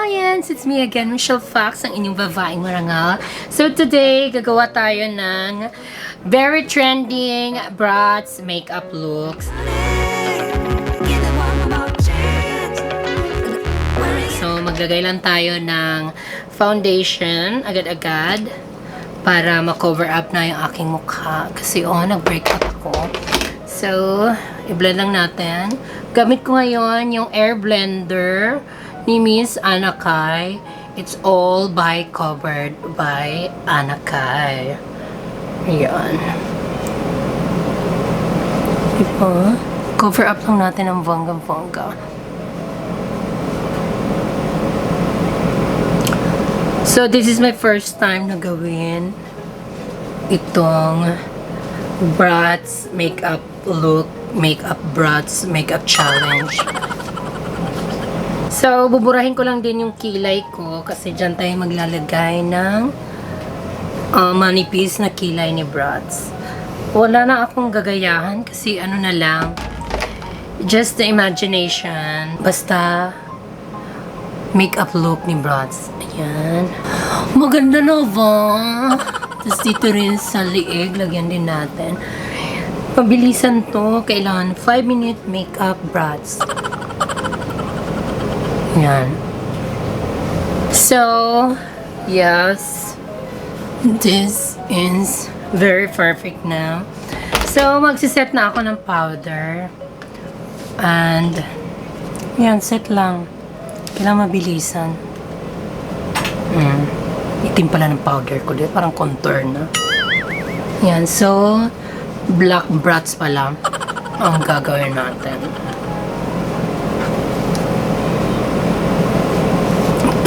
Science! It's me again, Michelle Fox, ang inyong babaeng marangal. So today, gagawa tayo ng very trending brats makeup looks. So maglagay lang tayo ng foundation agad-agad para ma-cover up na yung aking mukha. Kasi nag-break out ako. So, i-blend lang natin. Gamit ko ngayon yung air blender ni Miss Anna Kai. It's all covered by Anna Kai. Ayan. Diba? Cover up lang natin ang bonggang-bongga. So, this is my first time na gawin itong brats makeup look, makeup brats makeup challenge. So, buburahin ko lang din yung kilay ko kasi dyan tayo maglalagay ng manipis na kilay ni brats. Wala na akong gagayahan kasi ano na lang, just the imagination. Basta makeup look ni brats. Ayan. Maganda na ba? Tapos dito rin sa liig, lagyan din natin. Pabilisan to. Kailangan 5-minute makeup brats. Yan. So, yes. This is very perfect now. So, magsiset na ako ng powder. And, yan, set lang. Kailangan mabilisan. Itim pala ng powder ko dito. Parang contour na. Yan. So, black brats pala ang gagawin natin.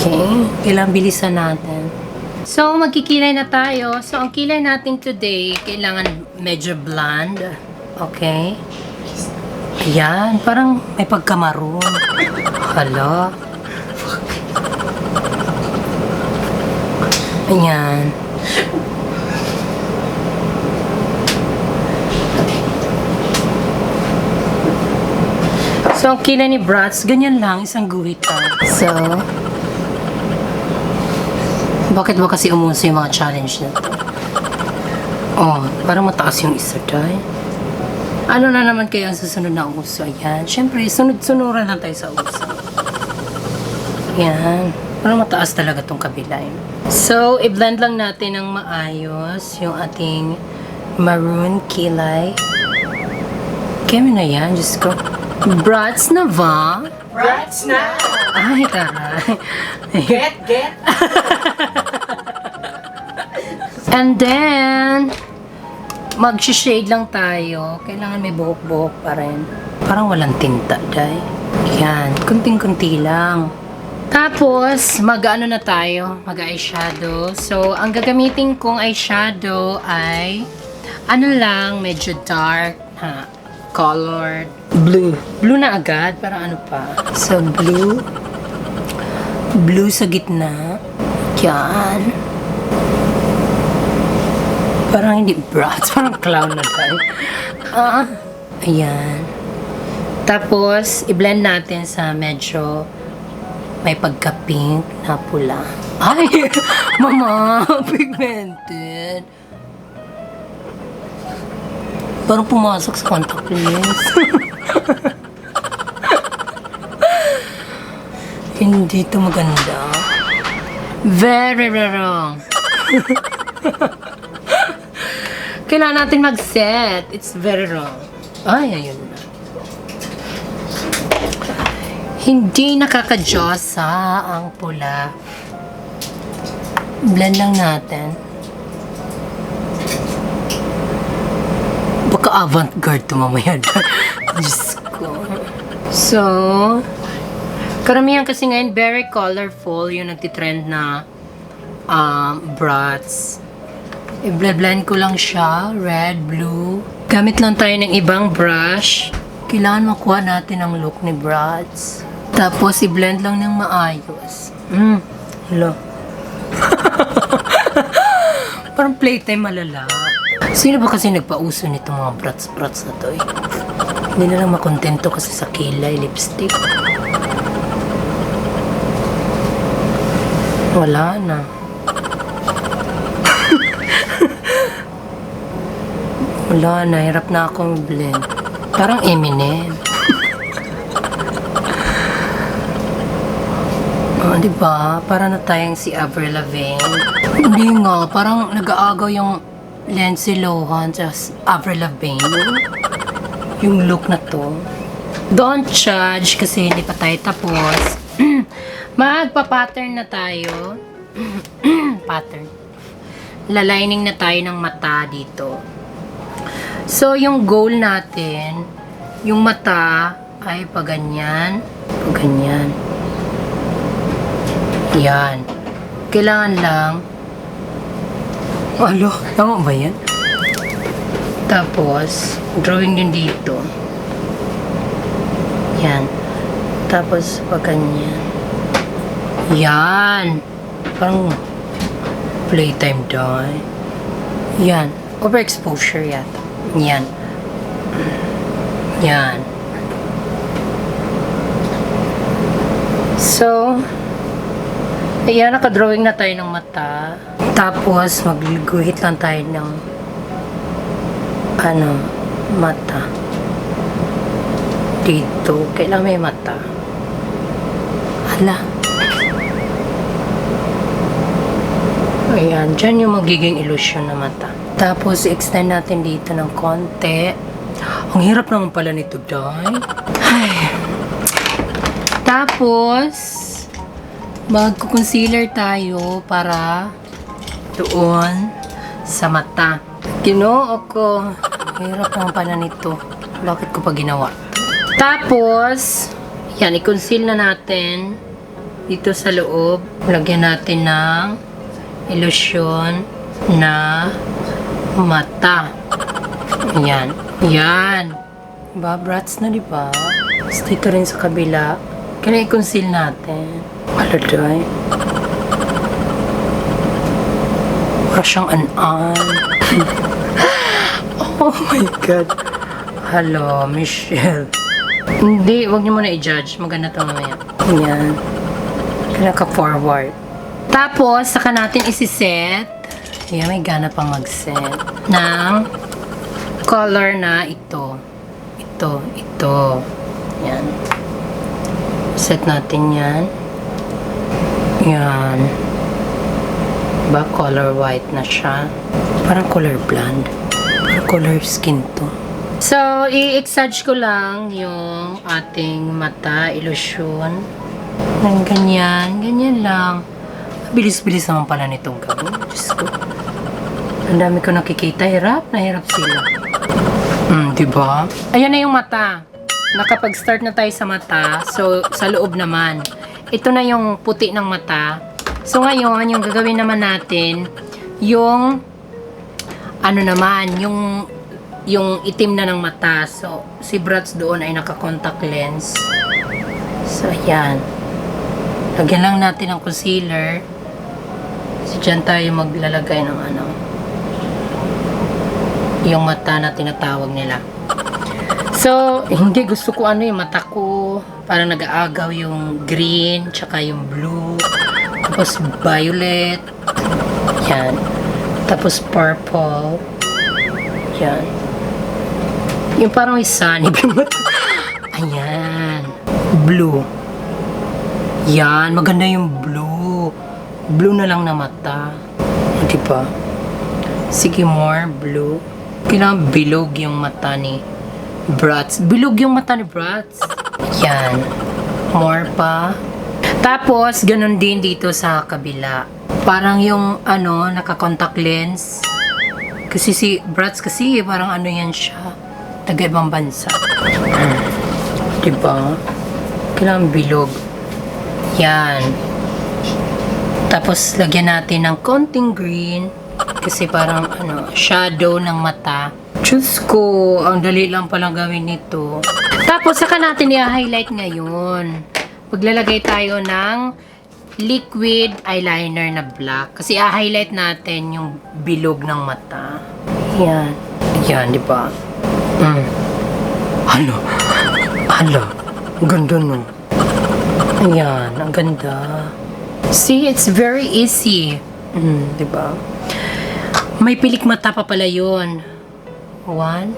Okay. Kailangan bilisan natin. So, magkikilay na tayo. So, ang kilay natin today, kailangan medyo blonde. Okay. Ayan. Parang may pagkamaroon. Hala. Ayan. So, ang kilay ni brats, ganyan lang, isang guhit lang. So, bakit ba kasi umuso yung mga challenge na to? Parang mataas yung isa, day. Ano na naman kaya ang susunod na uso? Ayan. Siyempre, sunod-sunuran lang tayo sa uso. Ayan. Parang mataas talaga tong kabila. So, i-blend lang natin ng maayos yung ating maroon kilay. Kaya na yan, Diyos ko. Brats na ba? Brats na! Ay, taray. Get! And then, mag-shade lang tayo. Kailangan may buhok-buhok pa rin. Parang walang tinta, day. Yan, kunting-kunti lang. Tapos, mag-ano na tayo? Mag-eyeshadow. So, ang gagamitin kong eyeshadow ay ano lang, medyo dark na colored. Blue. Blue na agad. Para ano pa. So, blue. Blue sa gitna. Yan. Parang hindi brats. Parang clown na tayo. Ayan. Tapos, i-blend natin sa medyo may pagka-pink na pula. Ay! Mama! Pigmented. Parang pumasok sa contact lens. Hindi ito maganda. Very wrong. Kailangan natin mag-set. It's very wrong. Ay, ayun na. Hindi nakakadyosa ang pula. Blend lang natin. Baka avant-garde ito mamaya. Diyos ko. So, karamihan kasi ngayon very colorful yung nagtitrend na brats. I-blend ko lang siya. Red, blue. Gamit lang tayo ng ibang brush. Kailangan makuha natin ang look ni brats. Tapos, i-blend lang ng maayos. Hello. Parang playtime malala. Sino ba kasi nagpauso nitong mga brats-brats na to eh? Hindi na lang makontento kasi sa kilay, lipstick. Wala na. Wala na, hirap na akong blend. Parang Eminem. Oh, di ba? Para na tayong si Avril Lavigne. Hindi nga, parang nag-aagaw yung Lindsay Lohan sa Avril Lavigne. Yung look na to. Don't judge kasi hindi pa tayo tapos. Magpa-pattern na tayo. Pattern. Lalining na tayo ng mata dito. So, yung goal natin, yung mata ay paganyan, paganyan. Yan. Kailangan lang. Alo, tama ba yan? Tapos, drawing din dito. Yan. Tapos, paganyan. Yan. Parang playtime dye. Yan. Overexposure yata. Yan. Yan. So, ayan, nakadrawing na tayo ng mata. Tapos, magliguhit lang tayo ng mata. Dito. Kailangan may mata. Hala. Ayan, dyan yung magiging illusion na mata. Tapos, extend natin dito ng konti. Ang hirap naman pala nito, Day. Ay. Tapos, magko-concealer tayo para doon sa mata. Ginoo ko. Hirap naman pala nito. Bakit ko pa ginawa? Tapos, yan, i-conceal na natin dito sa loob. Lagyan natin ng illusion na mata. Yan. Yan. Diba? Brats na, diba? Tapos dito rin sa kabila. Kaya i-conceal natin. Maladay. Para siyang an-an. Oh my God. Hello, Michelle. Hindi, wag niyo muna i-judge. Maganda to mamaya. Yan. Kaya ka-forward. Tapos, saka natin isi-set. Yan, may gana pang mag-set. Ng color na ito. Ito. Yan. Set natin yan. Yan. Diba? Color white na siya. Parang color blonde. Parang color skin to. So, i-exage ko lang yung ating mata illusion. Ng ganyan. Ganyan lang. Bilis-bilis naman pala nitong gawin. Diyos ko. Ang dami ko nakikita. Hirap na hirap sila. Diba? Ayan na yung mata. Nakapag-start na tayo sa mata. So, sa loob naman. Ito na yung puti ng mata. So, ngayon, yung gagawin naman natin, yung yung itim na ng mata. So, si Brats doon ay naka-contact lens. So, ayan. Lagyan lang natin ng concealer. So, dyan tayo maglalagay ng yung mata na tinatawag nila. So, hindi gusto ko yung mata ko. Parang nag-aagaw yung green, tsaka yung blue. Tapos violet. Yan. Tapos purple. Yan. Yung parang may sunny yung mata. Ayan. Blue. Yan. Maganda yung blue. Blue na lang na mata. Diba? Sige, more blue. Kailangan bilog yung mata ni Brats. Bilog yung mata ni Brats. Yan. More pa. Tapos, ganun din dito sa kabila. Parang yung, naka-contact lens. Kasi si Brats kasi, parang yan siya. Taga-ibang bansa. Diba? Kailangan bilog. Yan. Tapos, lagyan natin ng konting green. Kasi parang, shadow ng mata. Diyos ko, ang dali lang palang gawin nito. Tapos, saka natin i-highlight ngayon. Maglalagay tayo ng liquid eyeliner na black. Kasi i-highlight natin yung bilog ng mata. Yan. Yan, di ba? Hala. Ang ganda no. Ayan, ang ganda. See, it's very easy. Diba? May pilik mata pa pala yun. 1,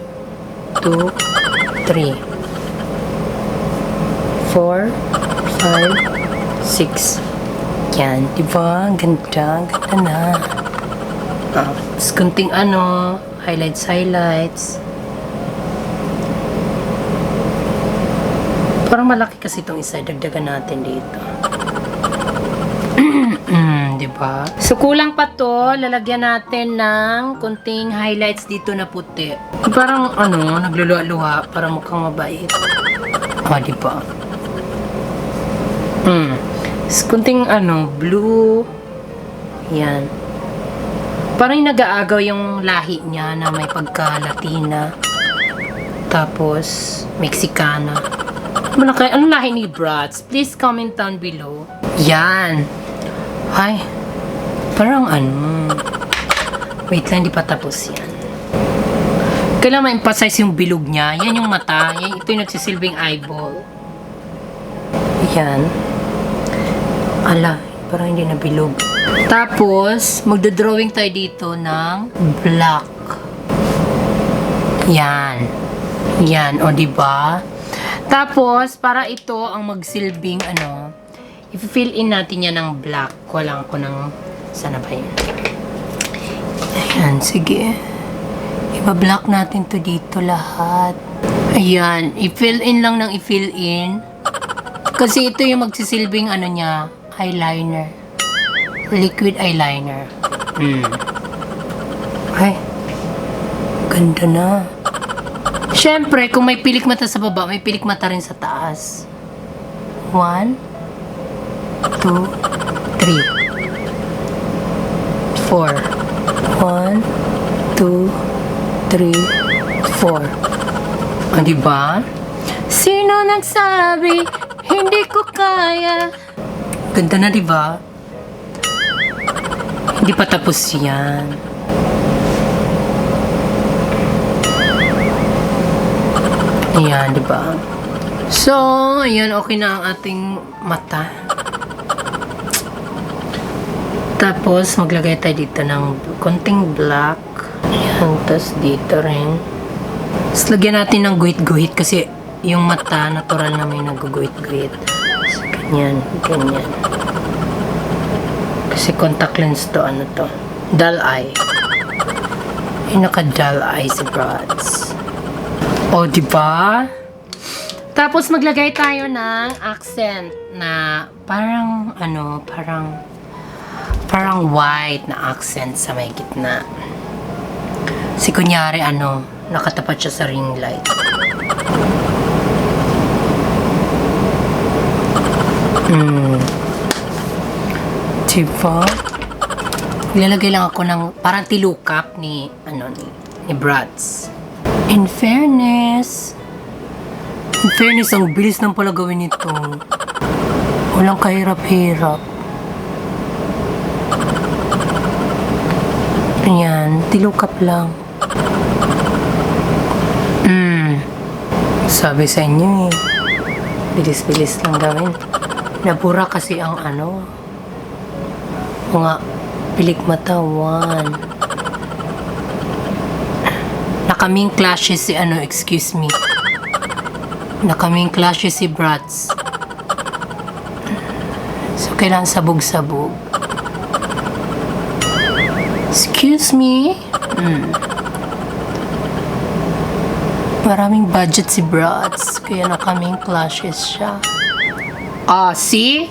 2, 3, 4, 5, 6. Yan, diba? Ganda, ganda na. Tapos kunting highlights. Parang malaki kasi itong isa. Dagdagan natin dito. Diba? So, kulang pa to. Lalagyan natin ng kunting highlights dito na puti. Parang, nagluluha-luha para mukhang mabait. Diba? So, kunting, blue. Yan. Parang nag-aagaw yung lahi niya na may pagka-Latina. Tapos, Mexicana. Anong lahi ni Bratz? Please comment down below. Yan. Ay, parang wait lang, di pa tapos yan. Kailangan ma-emphasize yung bilog niya. Yan yung mata. Ito yung nagsisilbing eyeball. Yan. Ala, parang hindi na bilog. Tapos, magdodrawing tayo dito ng black. Yan. Yan, o diba? Tapos, para ito ang magsilbing i-fill in natin yan ng black. Kulang ko ng, sana ba yun? Ayan, sige. Iba-black natin to dito lahat. Ayan, i-fill in lang ng i-fill in. Kasi ito yung magsisilbing niya, eyeliner. Liquid eyeliner. Ay, ganda na. Siyempre, kung may pilik mata sa baba, may pilik mata rin sa taas. 1, 2, 3, 4. 1, 2, 3, 4. Diba? Sino nagsabi, hindi ko kaya? Ganda na, diba? Hindi pa tapos yan. Ayan, diba? So, ayan, okay na ang ating mata. Tapos, maglagay tayo dito ng konting black. Ayan, tapos dito rin. Tapos, lagyan natin ng guhit-guhit kasi yung mata, natural na may nag-guhit-guhit. So, ganyan, ganyan. Kasi contact lens to, dull eye. Yung naka-dull eye si Bratz. O, diba? Tapos, maglagay tayo ng accent na parang, parang white na accent sa may gitna. Si kunyari, nakatapat siya sa ring light. Diba? Ilalagay lang ako ng parang tilukap ni Bratz. In fairness, ang bilis ng pala gawin nito. Walang kahirap-hirap. Ayan, tilukap lang. Sabi sa inyo bilis-bilis lang gawin. Nabura kasi ang mga pilik mata. 1. Nakaming clashes si excuse me. Nakaming clashes si Bratz. So, kailangan sabog-sabog. Excuse me? Maraming budget si Bratz, kaya nakaming clashes siya. See?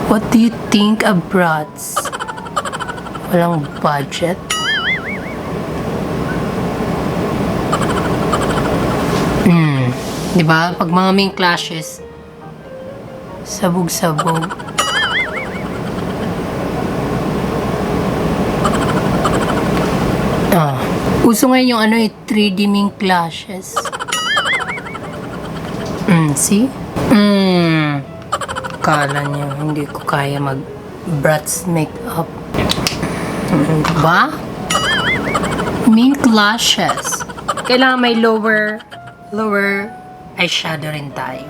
What do you think of Bratz? Walang budget? Diba? Pag mga main clashes, sabog-sabog. Uso ngayon yung 3D main clashes. See? Kala niyo, hindi ko kaya mag-Bratz makeup. Diba? Main clashes. Kailangan may lower eyeshadow rin tayo.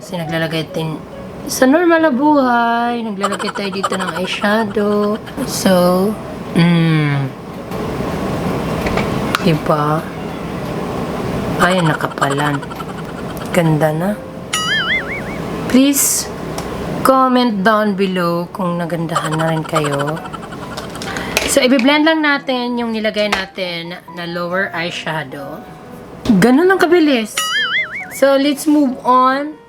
Kasi naglalagay din sa normal na buhay, naglalagay tayo dito ng eyeshadow. So, diba? Ay, nakapalan. Ganda na. Please, comment down below kung nagandahan na rin kayo. So, i-blend lang natin yung nilagay natin na lower eyeshadow. Ganun ang kabilis. So, let's move on.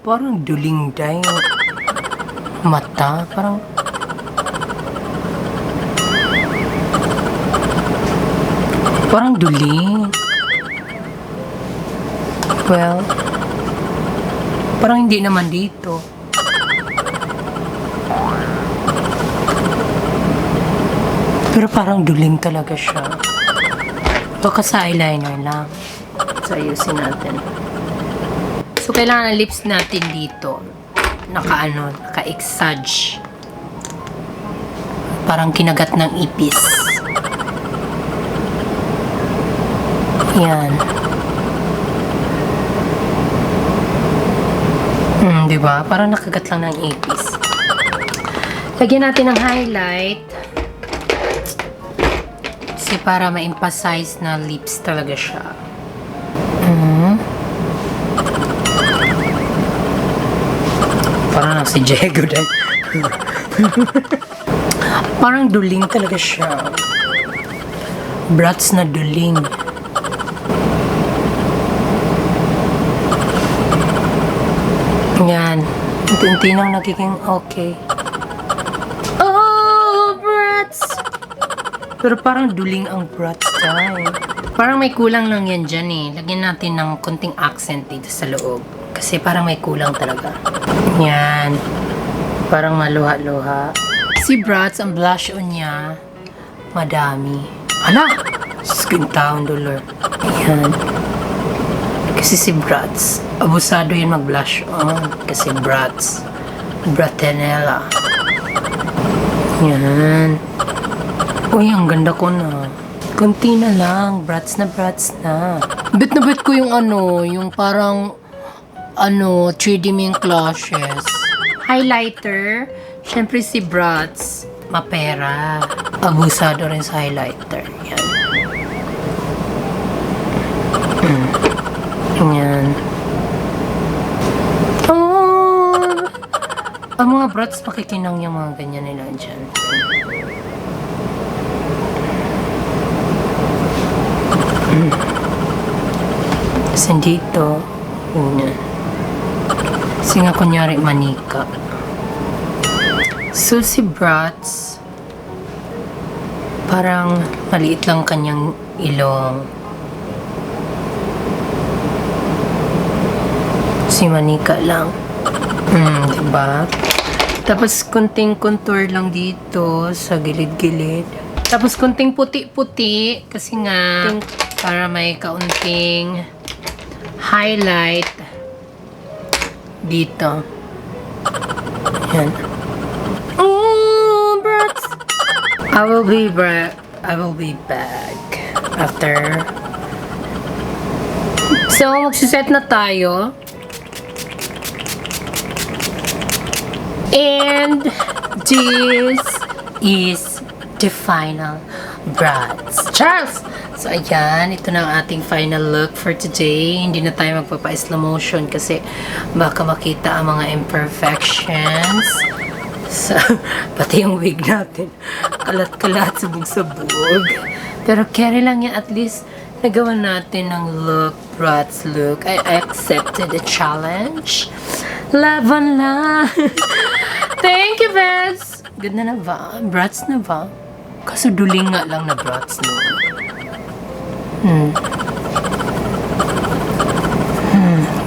Parang duling dahil mata. Parang duling. Well, parang hindi naman dito. Pero parang duling talaga siya. Baka sa eyeliner lang. So, ayusin natin. So, kailangan ang lips natin dito. Naka-exage. Parang kinagat ng ipis. Yan. Diba? Parang nakagat lang ng ipis. Lagyan natin ng highlight. Kasi para ma-emphasize na lips talaga siya. Parang si Diego din. Parang duling talaga siya. Brats na duling. Yan. Unti-unti nang nagiging okay. Oh, brats! Pero parang duling ang brats tayo. Parang may kulang lang yan dyan eh. Lagyan natin ng konting accent dito sa loob. Kasi parang may kulang talaga. Yan. Parang maluha-luha. Si brats, ang blush on niya, madami. Ala! Skin town dollar. Yan. Kasi si brats, abusado yun mag-blush on. Kasi brats. Bratanella. Yan. Uy, ang ganda ko na. Kunti na lang. Brats na brats na. Bet na bet ko yung yung parang 3D mink lashes. Highlighter. Syempre si brats. Mapera. Abusado rin sa highlighter. Yan. Yan. Oh! Ang mga brats, makikinang yung mga ganyan nila dyan. Kasi dito, yun. Kasi nga kunyari manika. So si brats, parang maliit lang kanyang ilong. Si manika lang. Diba? Tapos kunting contour lang dito sa gilid-gilid. Tapos kunting puti-puti kasi nga para may kaunting highlight dito. Yan. Oh, brats! I will be back after. So, magsiset na tayo. And this is the final brats. Charles! So, ayan. Ito na ang ating final look for today. Hindi na tayo magpapa-slow motion kasi baka makita ang mga imperfections. So, pati yung wig natin. Kalat-kalat, sabog-sabog. Pero carry lang yan. At least, nagawa natin ng look, brats look. I accepted the challenge. Laban lang. Thank you, Vets. Good na ba? Brats na ba? Kaso duling nga lang na brats, no?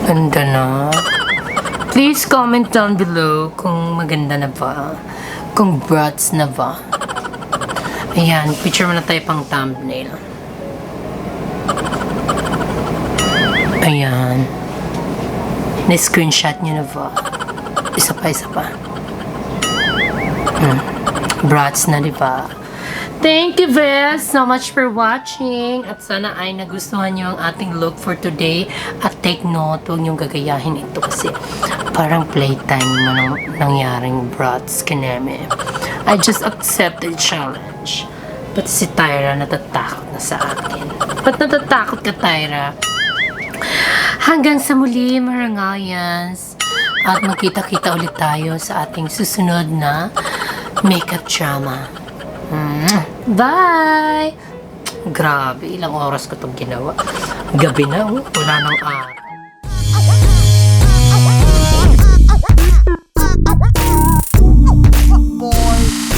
Ganda na. Please comment down below kung maganda na ba. Kung brats na ba. Ayan, picture mo na tayo pang thumbnail. Ayan. Na-screenshot nyo na ba? Isa pa. Brats na, diba? Thank you, Beth, so much for watching. At sana ay nagustuhan nyo ang ating look for today. At take note, huwag nyo gagayahin ito kasi parang playtime mo nang nangyaring brats kaneme. I just accepted challenge. But si Tyra natatakot na sa akin. Ba't natatakot ka, Tyra? Hanggang sa muli, Marangayans. At magkita-kita ulit tayo sa ating susunod na makeup drama. Bye! Grabe, ilang oras ko itong ginawa. Gabi na, wala nang araw. Boy.